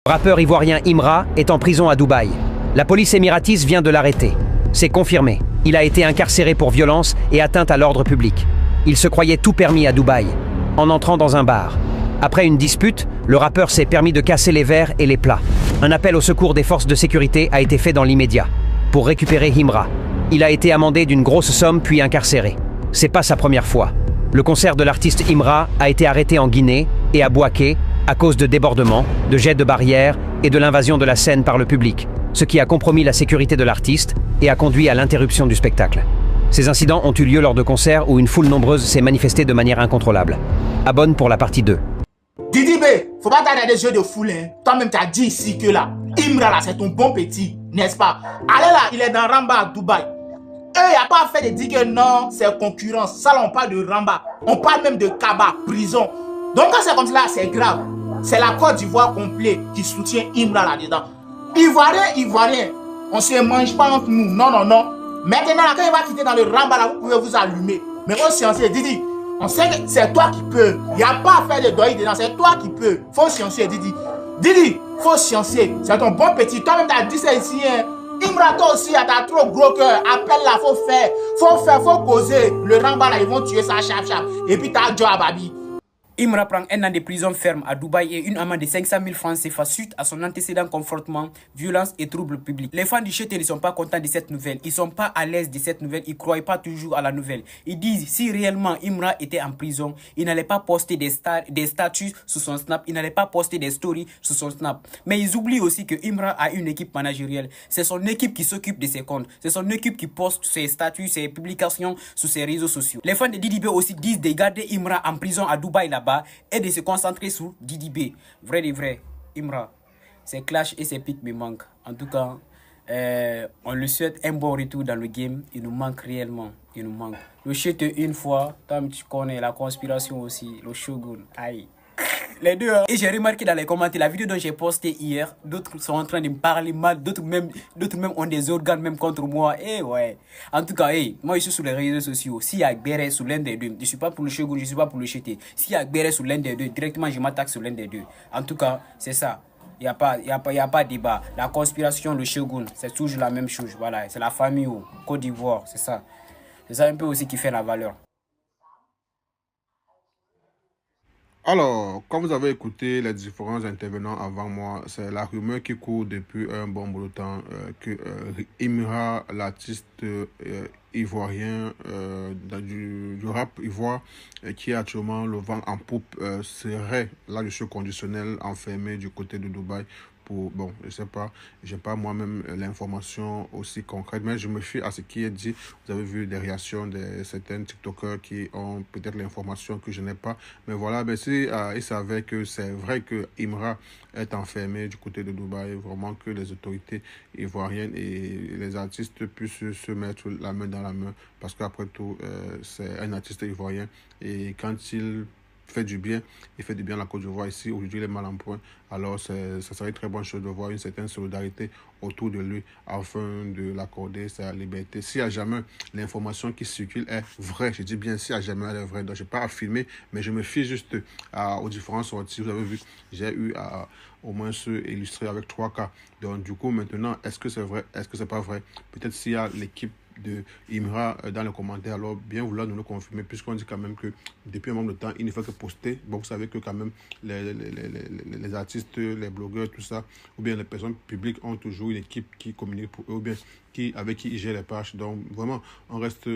Rappeur ivoirien Imra est en prison à Dubaï. La police émiratise vient de l'arrêter. C'est confirmé. Il a été incarcéré pour violence et atteinte à l'ordre public. Il se croyait tout permis à Dubaï, en entrant dans un bar. Après une dispute, le rappeur s'est permis de casser les verres et les plats. Un appel au secours des forces de sécurité a été fait dans l'immédiat pour récupérer Imra. Il a été amendé d'une grosse somme puis incarcéré. C'est pas sa première fois. Le concert de l'artiste Imra a été arrêté en Guinée et à Bouaké à cause de débordements, de jets de barrières et de l'invasion de la scène par le public, ce qui a compromis la sécurité de l'artiste et a conduit à l'interruption du spectacle. Ces incidents ont eu lieu lors de concerts où une foule nombreuse s'est manifestée de manière incontrôlable. Abonne pour la partie 2. Didi B, faut pas t'arrêter des jeux de foule, hein. Toi-même, tu as dit ici que là, Imra, là, c'est ton bon petit, n'est-ce pas? Allez là, il est dans Ramba à Dubaï. Eux, il n'y a pas fait de dire que non, c'est concurrence. Ça, là, on parle de Ramba. On parle même de Kaba, prison. Donc, quand c'est comme ça, c'est grave. C'est la Côte d'Ivoire complet qui soutient Imra là-dedans. Ivoirien, on ne se mange pas entre nous. Non, non, non. Maintenant, là, quand il va quitter dans le Ramba, là, vous pouvez vous allumer. Mais au scientifique, Didi, on sait que c'est toi qui peux. Il n'y a pas à faire de doigt dedans, c'est toi qui peux. Faut scientifique, Didi. Didi, faut scientifique. C'est ton bon petit. Toi-même, tu as dit ça ici, hein. Imra, toi aussi, t'as trop gros cœur. Appelle là, faut causer. Le Ramba, là, ils vont tuer ça, chap. Et puis, t'as Joe Ababi. Imra prend un an de prison ferme à Dubaï et une amende de 500 000 francs CFA suite à son antécédent comportement, violence et troubles publics. Les fans du Chété ne sont pas contents de cette nouvelle. Ils sont pas à l'aise de cette nouvelle. Ils ne croient pas toujours à la nouvelle. Ils disent si réellement Imra était en prison, il n'allait pas poster des statuts sur son Snap. Il n'allait pas poster des stories sur son Snap. Mais ils oublient aussi que Imra a une équipe managérielle. C'est son équipe qui s'occupe de ses comptes. C'est son équipe qui poste ses statuts, ses publications sur ses réseaux sociaux. Les fans de Didi B aussi disent de garder Imra en prison à Dubaï là-bas et de se concentrer sur Didi B. Vrai de vrai, Imra, ses clashs et ses pics me manquent. En tout cas, on lui souhaite un bon retour dans le game. Il nous manque réellement. Il nous manque. Le shit une fois, comme tu connais la conspiration aussi, le Shogun. Aïe. Les deux. Hein. Et j'ai remarqué dans les commentaires, la vidéo dont j'ai posté hier, d'autres sont en train de me parler mal, d'autres même ont des organes même contre moi. Eh ouais. En tout cas, moi je suis sur les réseaux sociaux. S'il y a Gbere sur l'un des deux, je suis pas pour le Shogun, je suis pas pour le Chété. S'il y a Gbere sur l'un des deux, directement je m'attaque sur l'un des deux. En tout cas, c'est ça. Il n'y a pas de débat. La conspiration, le Shogun, c'est toujours la même chose. Voilà, c'est la famille au Côte d'Ivoire, c'est ça. C'est ça un peu aussi qui fait la valeur. Alors, comme vous avez écouté les différents intervenants avant moi, c'est la rumeur qui court depuis un bon bout de temps que Imra, l'artiste ivoirien du rap ivoire, qui est actuellement le vent en poupe, serait là-dessus conditionnel enfermé du côté de Dubaï. Bon, je sais pas, j'ai pas moi-même l'information aussi concrète, mais je me fie à ce qui est dit. Vous avez vu des réactions de certains TikTokers qui ont peut-être l'information que je n'ai pas. Mais voilà, ben si il savait que c'est vrai que Imra est enfermé du côté de Dubaï, vraiment que les autorités ivoiriennes et les artistes puissent se mettre la main dans la main, parce qu'après tout, c'est un artiste ivoirien et quand il fait du bien, il fait du bien à la Côte d'Ivoire ici. Aujourd'hui, il est mal en point. Alors, ça serait une très bonne chose de voir une certaine solidarité autour de lui afin de l'accorder sa liberté. Si à jamais l'information qui circule est vraie, je dis bien si à jamais elle est vraie, donc je n'ai pas affirmé, mais je me fie juste aux différentes sorties. Vous avez vu, j'ai eu au moins se illustrer avec 3 cas. Donc, du coup, maintenant, est-ce que c'est vrai, est-ce que c'est pas vrai? Peut-être s'il y a l'équipe de Imra dans les commentaires, alors bien vouloir nous le confirmer, puisqu'on dit quand même que depuis un moment de temps, il ne fait que poster. Bon, vous savez que quand même les artistes, les blogueurs, tout ça, ou bien les personnes publiques ont toujours une équipe qui communique pour eux, ou bien avec qui ils gèrent les pages. Donc vraiment, on reste